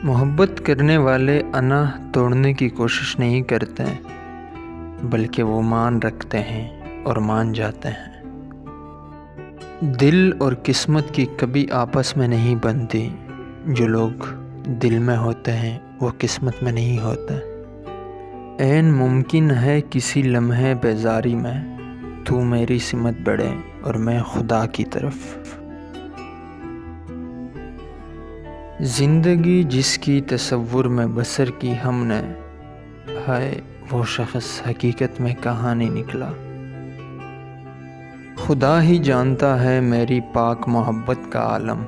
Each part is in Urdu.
محبت کرنے والے انا توڑنے کی کوشش نہیں کرتے بلکہ وہ مان رکھتے ہیں اور مان جاتے ہیں۔ دل اور قسمت کی کبھی آپس میں نہیں بنتی، جو لوگ دل میں ہوتے ہیں وہ قسمت میں نہیں ہوتے۔ عین ممکن ہے کسی لمحے بیزاری میں تو میری سمت بڑھے اور میں خدا کی طرف۔ زندگی جس کی تصور میں بسر کی ہم نے، ہائے وہ شخص حقیقت میں کہاں نہیں نکلا۔ خدا ہی جانتا ہے میری پاک محبت کا عالم،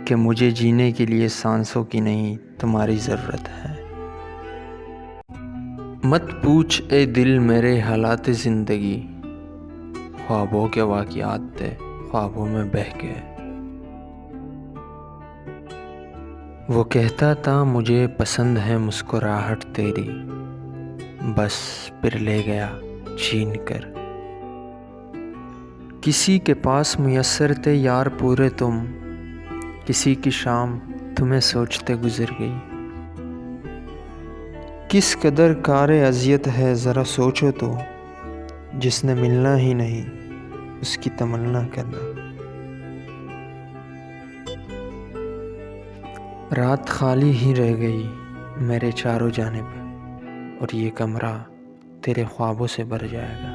کہ مجھے جینے کے لیے سانسوں کی نہیں تمہاری ضرورت ہے۔ مت پوچھ اے دل میرے حالات زندگی، خوابوں کے واقعات تھے خوابوں میں بہہ گئے۔ وہ کہتا تھا مجھے پسند ہے مسکراہٹ تیری، بس پھر لے گیا چھین کر۔ کسی کے پاس میسر تھے یار پورے تم، کسی کی شام تمہیں سوچتے گزر گئی۔ کس قدر کار اذیت ہے ذرا سوچو تو، جس نے ملنا ہی نہیں اس کی تمنا کرنا۔ رات خالی ہی رہ گئی میرے چاروں جانب، اور یہ کمرہ تیرے خوابوں سے بھر جائے گا۔